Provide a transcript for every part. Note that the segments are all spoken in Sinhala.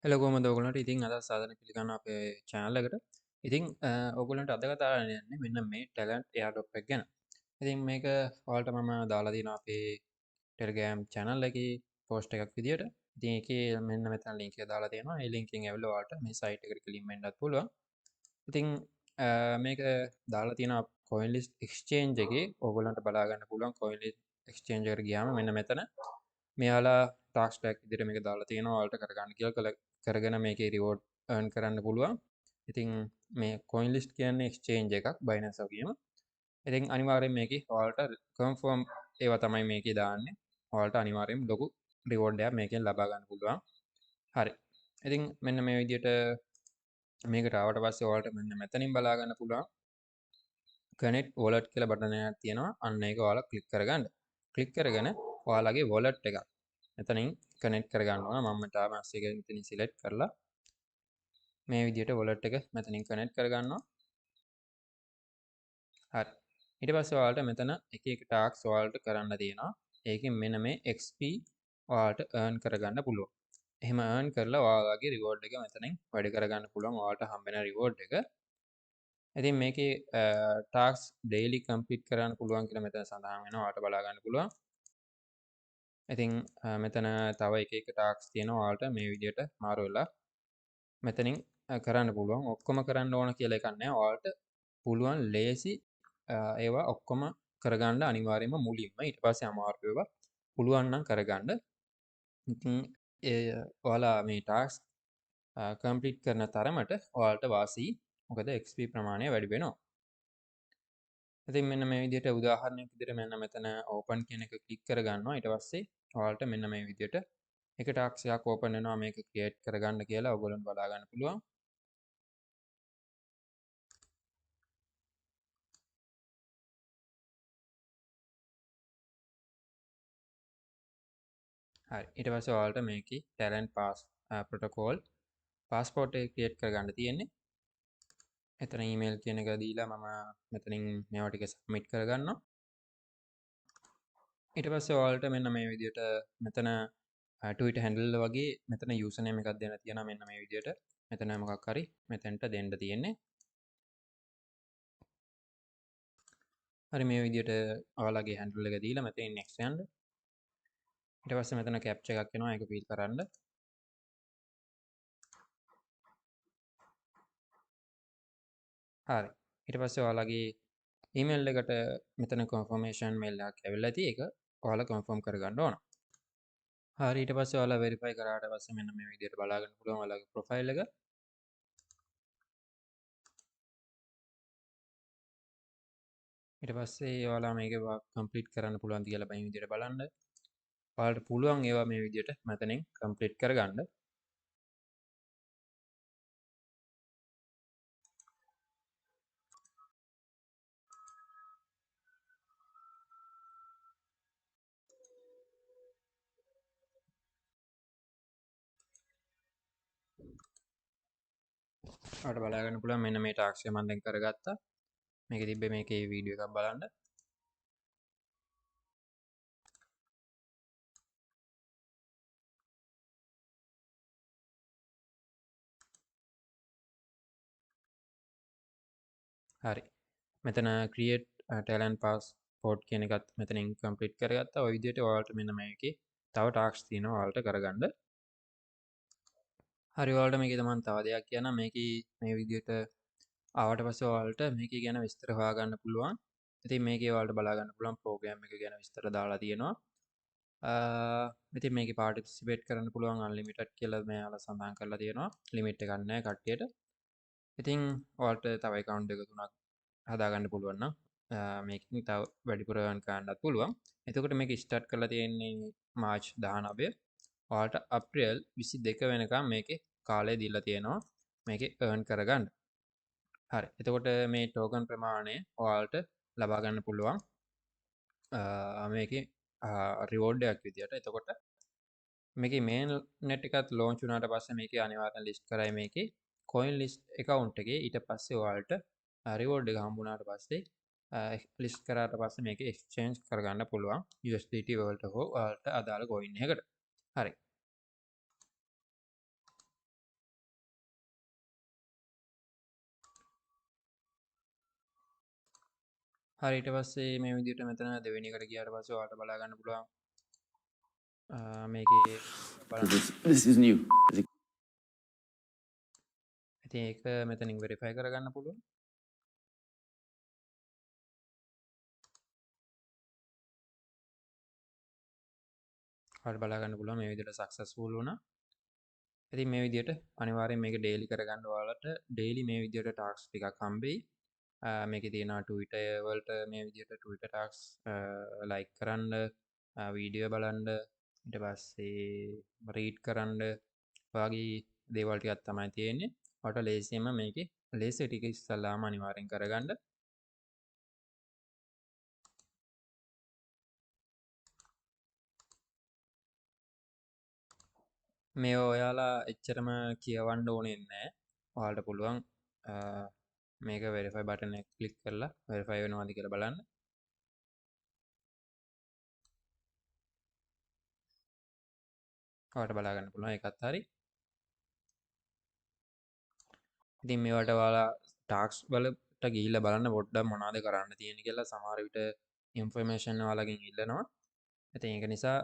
හෙලෝ කොහමද ඔයගොල්ලන්ට ඉතින් අද සාධන පිළිගන්න අපේ channel එකට. ඉතින් ඔයගොල්ලන්ට අද කතා කරන්න යන්නේ මෙන්න මේ talent airdrop එක ගැන. ඉතින් මේක ඔයාලට මම දාලා තියෙනවා අපේ Telegram channel එකේ post එකක් විදියට. ඉතින් ඒකේ මෙන්න මෙතන link එක දාලා තියෙනවා. ඒ link එකෙන් ඇවිල්ලා ඔයාලට මේ site එකට click වෙන්නත් පුළුවන්. ඉතින් මේක දාලා තියෙනවා CoinList exchange එකේ ඔයගොල්ලන්ට බලා ගන්න පුළුවන් CoinList exchange එකට ගියාම මෙන්න මෙතන මෙයාලා ටාක්ස් ටැග් විදිහට මේක දාලා තියෙනවා ඔයාලට කරගන්න කියලා කරගෙන මේකේ රිවෝඩ් earn කරන්න පුළුවන්. ඉතින් මේ CoinList කියන්නේ exchange එකක් Binance වගේම. ඉතින් අනිවාර්යෙන් මේකේ ඔයාලට confirm ඒවා තමයි මේකේ දාන්නේ. ඔයාලට අනිවාර්යෙන් ලොකු රිවෝඩ් එකක් මේකෙන් ලබා ගන්න පුළුවන්. හරි. ඉතින් මෙන්න මේ විදිහට මේකට ආවට පස්සේ ඔයාලට මෙන්න මෙතනින් බලා ගන්න පුළුවන් connect wallet කියලා බටන් එකක් තියෙනවා. අන්න ඒක ඔයාලා ක්ලික් කරගන්න. ක්ලික් කරගෙන ඔයාලගේ wallet එක මෙතනින් කනෙක්ට් කරගන්න ඕන. මම තාම එක මෙතනින් සිලෙක්ට් කරලා මේ විදිහට wallet එක මෙතනින් කනෙක්ට් කරගන්නවා. හරි. ඊට පස්සේ ඔයාලට මෙතන එක එක ටාස්ක් ඔයාලට කරන්න තියෙනවා. ඒකෙන් මෙන්න මේ XP ඔයාලට earn කරගන්න පුළුවන්. එහෙම earn කරලා ඔයාලගේ reward එක මෙතනින් වැඩි කරගන්න පුළුවන්. ඔයාලට හම්බෙන reward එක. ඉතින් මේකේ ටාස්ක් daily complete කරන්න පුළුවන් කියලා මෙතන සඳහන් වෙනවා. ඔයාලට බලා ගන්න පුළුවන්. ඉතින් මෙතන තව එක එක ටාස්ක් තියෙනවා. ඔයාලට මේ විදිහට මාරු වෙලා මෙතනින් කරන්න පුළුවන්. ඔක්කොම කරන්න ඕන කියලා එකක් නැහැ. ඔයාලට පුළුවන් ලේසි ඒවා ඔක්කොම කරගන්න අනිවාර්යයෙන්ම මුලින්ම. ඊට පස්සේ අමාරු ඒවා පුළුවන් නම් කරගන්න. ඉතින් ඔයාලා මේ ටාස්ක් කම්ප්ලීට් කරන තරමට ඔයාලට වාසි. මොකද XP ප්‍රමාණය වැඩි වෙනවා. ඉතින් මෙන්න මේ විදිහට උදාහරණයක් විදිහට මෙන්න මෙතන ඕපන් කියන එක ක්ලික් කරගන්නවා. ඊට පස්සේ ඔයාලට මෙන්න මේ විදිහට එක ටාස්ක් එකක් ඕපන් වෙනවා මේක ක්‍රියේට් කරගන්න කියලා ඔයගොල්ලන්ට බලා ගන්න පුළුවන්. හරි. ඊට පස්සේ ඔයාලට මේකේ talent pass protocol passport එක ක්‍රියේට් කරගන්න තියෙන්නේ. එතන ඊමේල් කියන එක දීලා මම මෙතනින් මේවා ටික සබ්මිට් කරගන්නවා. ඊට පස්සේ ඔයාලට මෙන්න මේ විදිහට මෙතන Twitter handle වගේ මෙතන username එකක් දෙන්න තියෙනවා මෙන්න මේ විදිහට. මෙතන මොකක් හරි මෙතෙන්ට දෙන්න තියෙන්නේ. හරි මේ විදිහට ඔයාලගේ handle එක දීලා මෙතනින් next යන්න. ඊට පස්සේ මෙතන captcha එකක් එනවා ඒක fill කරන්න. හරි. ඊට පස්සේ ඔයාලගේ ඊමේල් එකට මෙතන confirmation mail එකක් ඇවිල්ලා ඇති. ඒක ඔයාලා confirm කරගන්න ඕන. හරි ඊට පස්සේ ඔයාලා verify කරාට පස්සේ මෙන්න මේ විදිහට බලා ගන්න පුළුවන් ඔයාලගේ profile එක. ඊට පස්සේ ඔයාලා මේක complete කරන්න පුළුවන්ද කියලා මේ විදිහට බලන්න. ඔයාලට පුළුවන් ඒවා මේ විදිහට මෙතනින් complete කරගන්න. ඔයාලට බලා ගන්න පුළුවන් මෙන්න මේ ටාස්ක් එක මම දැන් කරගත්තා. මේකේ තිබ්බේ මේකේ වීඩියෝ එකක් බලන්න. හරි. මෙතන create talent passport කියන එකත් මෙතනින් complete කරගත්තා. ඔය විදිහට ඔයාලට මෙන්න මේකේ තව ටාස්ක් තියෙනවා ඔයාලට කරගන්න. හරි ඔයාලට මේකේ තමන් තව දෙයක් කියන්න මේකේ මේ විදිහට ආවට පස්සේ ඔයාලට මේකේ ගැන විස්තර හොයාගන්න පුළුවන්. ඉතින් මේකේ ඔයාලට බලා ගන්න පුළුවන් ප්‍රෝග්‍රෑම් එක ගැන විස්තර දාලා තියෙනවා. ඉතින් මේකේ පාටිසිපේට් කරන්න පුළුවන් අන්ලිමිටඩ් කියලා මෙයාලා සඳහන් කරලා තියෙනවා. ලිමිට් එකක් නැහැ කට්ටියට. ඉතින් ඔයාලට තව account දෙක තුනක් හදාගන්න පුළුවන් නම් මේකෙන් තව වැඩිපුර earn කරන්නත් පුළුවන්. එතකොට මේක ස්ටාර්ට් කරලා තියෙන්නේ මාර්ච් 19. ඔයාලට අප්‍රේල් 22 වෙනකම් මේකේ කාලය දීලා තියෙනවා මේකේ earn කරගන්න. හරි. එතකොට මේ token ප්‍රමාණය ඔයාලට ලබා ගන්න පුළුවන් මේකේ reward එකක් විදියට. එතකොට මේකේ main net එකත් launch වුණාට පස්සේ මේකේ අනිවාර්යෙන් list කරයි මේකේ coin list account එකේ ඊට පස්සේ ඔයාලට reward එක හම්බුනාට පස්සේ list කරාට පස්සේ මේක exchange කරගන්න පුළුවන් USDT වලට හෝ ඔයාලට අදාළ coin එකකට. හරි. හරි ඊට පස්සේ මේ විදිහට මෙතන දෙවෙනි එකට ගියාට පස්සේ ඔයාලට බලා ගන්න පුළුවන් මේකේ බලන්න. This is new. ඉතින් ඒක මෙතනින් වෙරිෆයි කරගන්න පුළුවන්. ඔයාලට බලා ගන්න පුළුවන් මේ විදිහට සක්සස්ෆුල් වුණා. ඉතින් මේ විදිහට අනිවාර්යෙන් මේක ඩේලි කරගන්න ඔයාලට ඩේලි මේ විදිහට ටාස්ක් ටිකක් හම්බෙයි. මේකේ තියෙනවා Twitter වලට මේ විදිහට Twitter ටාස්ක් ලයික් කරන්න, වීඩියෝ බලන්න, ඊට පස්සේ රීඩ් කරන්න වගේ දේවල් ටිකක් තමයි තියෙන්නේ. ඔයාලට ලේසියෙන්ම මේකේ ලේසි ටික ඉස්සල්ලාම අනිවාර්යෙන් කරගන්න. මේ ඔයාලා එච්චරම කියවන්න ඕනේ නැහැ. ඔයාලට පුළුවන් මේක වෙරිෆයි බටන් එක ක්ලික් කරලා වෙරිෆයි වෙනවද කියලා බලන්න. ඔයාලට බලා ගන්න පුළුවන් ඒකත් හරි. ඉතින් මේවට ඔයාලා ටාස්ක් වලට ගිහිල්ලා බලන්න පොඩ්ඩක් මොනවද කරන්න තියෙන්නේ කියලා සමහර විට ඉන්ෆර්මේෂන් ඔයාලගෙන් ඉල්ලනවා. ඉතින් ඒක නිසා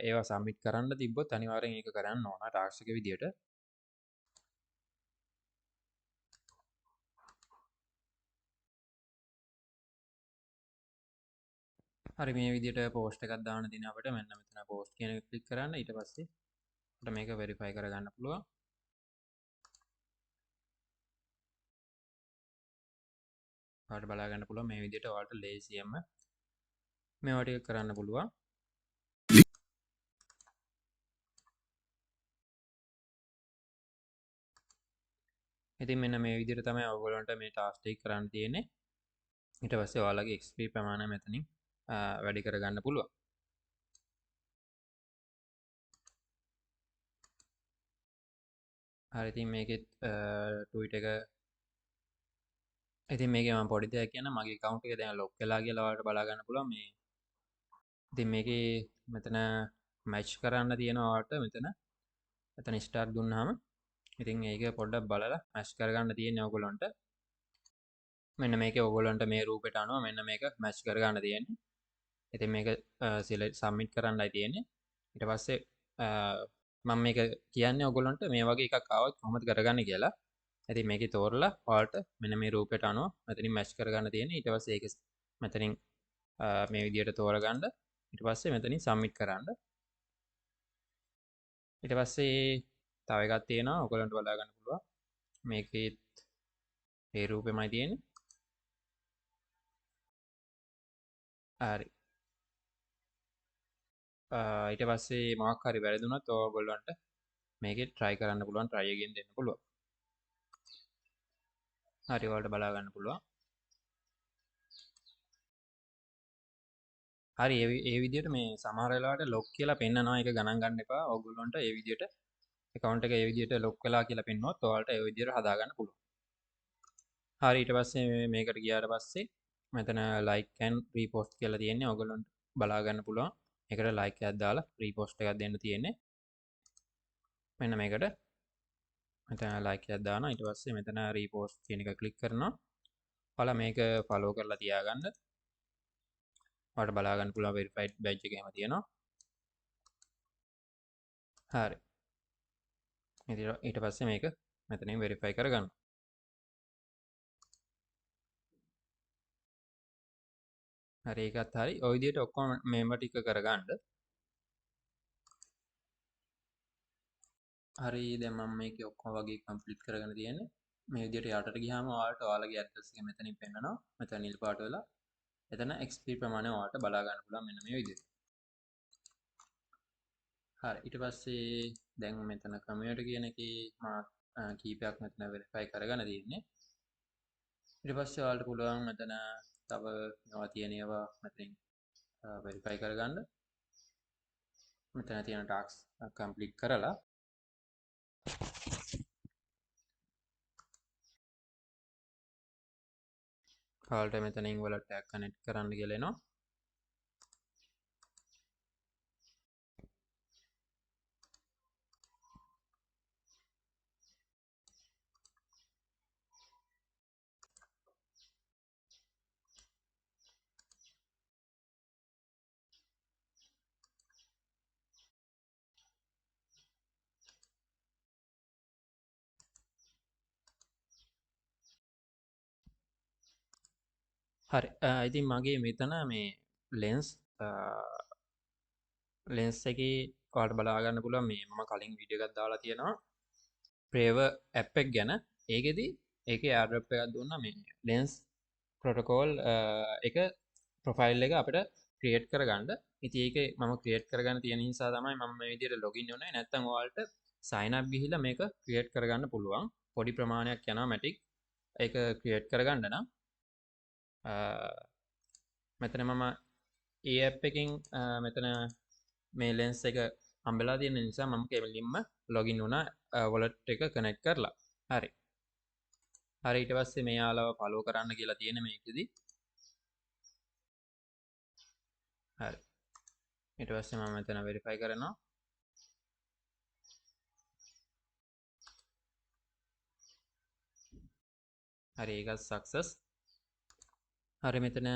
ඒවා සබ්මිට් කරන්න තිබ්බොත් අනිවාර්යෙන් ඒක කරන්න ඕන ටාස්ක් එක විදියට. හරි මේ විදියට පෝස්ට් එකක් දාන්න දින අපිට මෙන්න මෙතන පෝස්ට් කියන එක ක්ලික් කරන්න. ඊට පස්සේ අපිට මේක වෙරිෆයි කරගන්න පුළුවන්. ඔයාලට බලා ගන්න පුළුවන් මේ විදියට ඔයාලට ලේසියෙන්ම මේවා ටික කරන්න පුළුවන්. ඉතින් මෙන්න මේ විදිහට තමයි ඔයගොල්ලන්ට මේ ටාස්ක් ටික කරන්න තියෙන්නේ. ඊට පස්සේ ඔයාලගේ XP ප්‍රමාණය මෙතනින් වැඩි කරගන්න පුළුවන්. හරි ඉතින් මේකෙත් ට්වීට් එක ඉතින් මේකේ මම පොඩි දෙයක් කියන්න මගේ account එක දැන් lock වෙලා කියලා ඔයාලට බලා ගන්න පුළුවන් මේ. ඉතින් මේකේ මෙතන match කරන්න තියෙනවා ඔයාලට මෙතන start දුන්නාම ඉතින් ඒක පොඩ්ඩක් බලලා match කරගන්න තියෙන්නේ ඔයගොල්ලන්ට. මෙන්න මේකේ ඔයගොල්ලන්ට මේ රූපෙට අනුව මෙන්න මේක match කරගන්න තියෙන්නේ. ඉතින් මේක සබ්මිට් කරන්නයි තියෙන්නේ. ඊට පස්සේ මම මේක කියන්නේ ඔයගොල්ලන්ට මේ වගේ එකක් ආවොත් කොහොමද කරගන්නේ කියලා. ඉතින් මේකේ තෝරලා ඔයාලට මෙන්න මේ රූපෙට අනුව මෙතනින් මැච් කරගන්න තියෙන්නේ. ඊට පස්සේ ඒක මෙතනින් මේ විදියට තෝරගන්න. ඊට පස්සේ මෙතනින් සබ්මිට් කරන්න. ඊට පස්සේ තව එකක් තියෙනවා ඔයගොල්ලන්ට බලා ගන්න පුළුවන්. මේකේ ඒ රූපෙමයි තියෙන්නේ. හරි. ඊට පස්සේ මොකක් හරි වැරදුනොත් ඔයගොල්ලන්ට මේකේ try කරන්න පුළුවන් try again දෙන්න පුළුවන්. හරි ඔයාලට බලා ගන්න පුළුවන්. හරි ඒ විදිහට මේ සමහර වෙලාවට ලොක් කියලා පෙන්නනවා ඒක ගණන් ගන්න එපා. ඔයගොල්ලන්ට ඒ විදිහට account එක ඒ විදිහට ලොක් වෙලා කියලා පෙන්නුවොත් ඔයාලට ඒ විදිහට හදා ගන්න පුළුවන්. හරි ඊට පස්සේ මේකට ගියාට පස්සේ මෙතන like and repost කියලා තියෙන්නේ. ඔයගොල්ලන්ට බලා ගන්න පුළුවන්. ඒකට like එකක් දාලා repost එකක් දෙන්න තියෙන්නේ. මෙන්න මේකට මෙතන like එකක් දානවා. ඊට පස්සේ මෙතන repost කියන එක ක්ලික් කරනවා. ඔයාලා මේක follow කරලා තියාගන්න. ඔයාලට බලා ගන්න පුළුවන් verified badge එක එහෙම තියෙනවා. හරි. ඊට පස්සේ මේක මෙතනින් වෙරිෆයි කරගන්න. හරි ඒකත් හරි. ඔය විදිහට ඔක්කොම මේවා ටික කරගන්න. හරි දැන් මම මේකේ ඔක්කොම වගේ කම්ප්ලීට් කරගෙන තියෙන්නේ. මේ විදිහට යටට ගියාම ඔයාලට ඔයාලගේ ඇඩ්‍රස් එක මෙතනින් පෙන්නනවා. මෙතන නිල් පාට වෙලා. එතන XP ප්‍රමාණය ඔයාලට බලා ගන්න පුළුවන් මෙන්න මේ විදිහට. හරි ඊට පස්සේ දැන් මෙතන කමියුනිටි කියන එකේ මම කීපයක් මෙතන වෙරිෆයි කරගෙන තියෙන්නේ. ඊට පස්සේ ඔයාලට පුළුවන් මෙතන තව මේවා තියෙන ඒවා මෙතනින් වෙරිෆයි කරගන්න. මෙතන තියෙන ටාස්ක් කම්ප්ලීට් කරලා ඔයාලට මෙතනින් වලට ටැග් කනෙක්ට් කරන්න කියලා එනවා. හරි. ඉතින් මගේ මෙතන මේ ලෙන්ස් ලෙන්ස් එකේ ඔයාලට බලා ගන්න පුළුවන් මේ මම කලින් වීඩියෝ එකක් දාලා තියෙනවා ප්‍රේව ඇප් එක ගැන. ඒකෙදි ඒකේ AirDrop එකක් දුන්නා මේ ලෙන්ස් ප්‍රොටෝකෝල් එක ප්‍රොෆයිල් එක අපිට ක්‍රියේට් කරගන්න. ඉතින් ඒක මම ක්‍රියේට් කරගන්න තියෙන නිසා තමයි මම මේ විදිහට ලොගින් වුනේ. නැත්නම් ඔයාලට sign up ගිහිල්ලා මේක ක්‍රියේට් කරගන්න පුළුවන්. පොඩි ප්‍රමාණයක් යනවා මැටික් ඒක ක්‍රියේට් කරගන්න නම් මෙතන මම ඒ ඇප් එකෙන් මෙතන මේ ලෙන්ස් එක හම්බෙලා තියෙන නිසා මම කෙලින්ම ලොගින් වුණා වොලට් එක කනෙක්ට් කරලා. හරි. හරි ඊට පස්සේ මෙයාලව ෆලෝ කරන්න කියලා තියෙන මේකෙදි. හරි. ඊට පස්සේ මම මෙතන වෙරිෆයි කරනවා. හරි ඒකත් සක්සස්. හරි මෙතන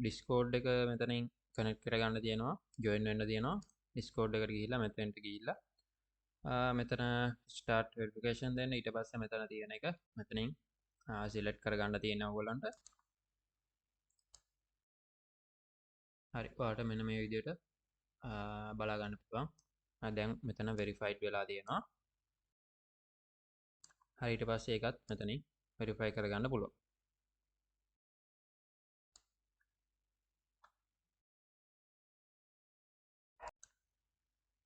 ඩිස්කෝඩ් එක මෙතනින් කනෙක්ට් කරගන්න තියෙනවා. ජොයින් වෙන්න තියෙනවා. ඩිස්කෝඩ් එකට ගිහිල්ලා මෙතෙන්ට ගිහිල්ලා මෙතන ස්ටාර්ට් වෙරිෆිකේෂන් දෙන්න. ඊට පස්සේ මෙතන තියෙන එක මෙතනින් සිලෙක්ට් කරගන්න තියෙනවා ඔයගොල්ලන්ට. හරි ඔයාලට මෙන්න මේ විදිහට බලා ගන්න පුළුවන්. දැන් මෙතන වෙරිෆයිඩ් වෙලා තියෙනවා. හරි ඊට පස්සේ ඒකත් මෙතනින් වෙරිෆයි කරගන්න පුළුවන්.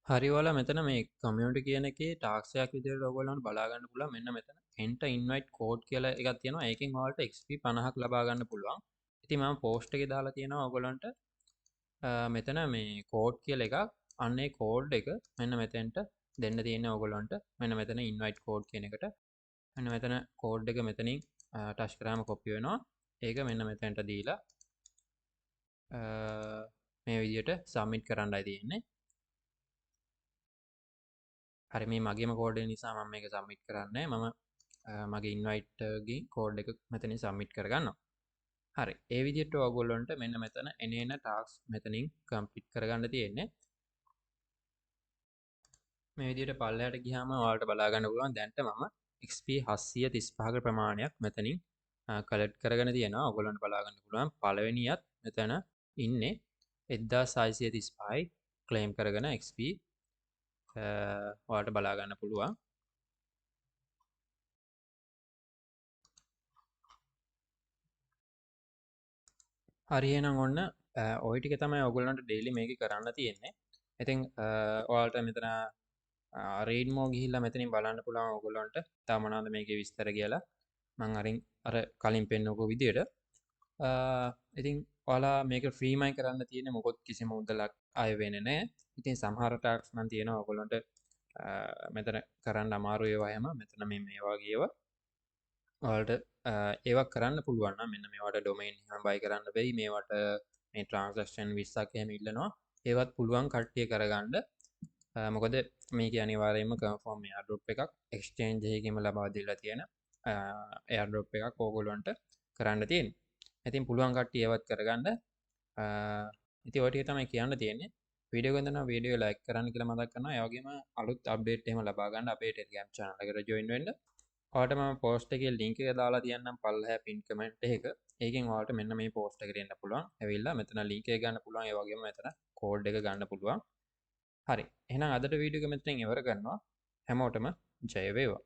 හරි ඔයාලා මෙතන මේ කමියුනිටි කියන එකේ ටාස්ක් එකක් විදිහට ඔයගොල්ලන්ට බලා ගන්න පුළුවන්. මෙන්න මෙතන enter invite code කියලා එකක් තියෙනවා. ඒකෙන් ඔයාලට XP 50ක් ලබා ගන්න පුළුවන්. ඉතින් මම post එකේ දාලා තියෙනවා ඔයගොල්ලන්ට මෙතන මේ කෝඩ් කියලා එකක්. අන්න ඒ කෝඩ් එක මෙන්න මෙතෙන්ට දෙන්න තියෙන්නේ ඔයගොල්ලන්ට. මෙන්න මෙතන invite code කියන එකට. මෙන්න මෙතන කෝඩ් එක මෙතනින් ටච් කරාම කොපි වෙනවා. ඒක මෙන්න මෙතෙන්ට දීලා මේ විදිහට සබ්මිට් කරන්නයි තියෙන්නේ. හරි මේ මගේම කෝඩ් එක නිසා මම මේක සබ්මිට් කරන්නේ මම මගේ invite ගේ කෝඩ් එක මෙතනින් සබ්මිට් කරගන්නවා. හරි ඒ විදිහට ඔයගොල්ලන්ට මෙන්න මෙතන එන ටාස්ක් මෙතනින් කම්ප්ලීට් කරගන්න තියෙන්නේ. මේ විදිහට පල්ලෙහාට ගියාම ඔයාලට බලා ගන්න පුළුවන් දැන්ට මම XP 735ක ප්‍රමාණයක් මෙතනින් කලෙක්ට් කරගෙන තියෙනවා. ඔයගොල්ලන්ට බලා ගන්න පුළුවන් පළවෙනියත් මෙතන ඉන්නේ 1635යි ක්ලේම් කරගෙන XP ඔයාලට බලා ගන්න පුළුවන්. හරි එහෙනම් ඔන්න ඔය ටික තමයි ඔයගොල්ලන්ට ඩේලි මේකේ කරන්න තියෙන්නේ. ඉතින් ඔයාලට මෙතන රේඩ් මෝ ගිහිල්ලා මෙතනින් බලන්න පුළුවන් ඔයගොල්ලන්ට තව මොනවද මේකේ විස්තර කියලා. මම අර කලින් පෙන්නපු විදියට ඉතින් ඔයාලා මේක ෆ්‍රීමයි කරන්න තියෙන්නේ මොකොත් කිසිම මුදලක් අය වෙන්නේ නැහැ. ඉතින් සමහර ටාක්ස් නම් තියෙනවා ඔයගොල්ලන්ට මෙතන කරන්න අමාරු ඒවා හැම මෙතන මේ වගේ ඒවා ඔයාලට ඒවා කරන්න පුළුවන් නම් මෙන්න මේවට ඩොමේන් එහෙම බයි කරන්න බැයි මේවට මේ ට්‍රාන්සැක්ෂන් 20ක් එහෙම ඉල්ලනවා. ඒවත් පුළුවන් කට්ටිය කරගන්න. මොකද මේක අනිවාර්යයෙන්ම කන්ෆර්ම් එයාර්ඩ්‍රොප් එකක් එක්ස්චේන්ජ් එකකින්ම ලබා දීලා තියෙන එයාර්ඩ්‍රොප් එකක් ඕගොල්ලන්ට කරන්න තියෙන්නේ. ඉතින් පුළුවන් කට්ටිය ඒවත් කරගන්න. ඉතින් ඔය ටික තමයි කියන්න තියෙන්නේ. වීඩියෝ එක ගන්න වීඩියෝ ලයික් කරන්න කියලා මතක් කරනවා. ඒ වගේම අලුත් අප්ඩේට් එහෙම ලබා ගන්න අපේ ටෙලිග්‍රෑම් channel එකට join වෙන්න. ඔයාලට මම post එකේ link එක දාලා තියන්නම් පල්ලෙහා pin comment එක. ඒකෙන් ඔයාලට මෙන්න මේ post එකට එන්න පුළුවන්. ඇවිල්ලා මෙතන link එක ගන්න පුළුවන්. ඒ වගේම මෙතන code එක ගන්න පුළුවන්. හරි. එහෙනම් අදට වීඩියෝ එක මෙතනින් ඉවර කරනවා. හැමෝටම ජය වේවා.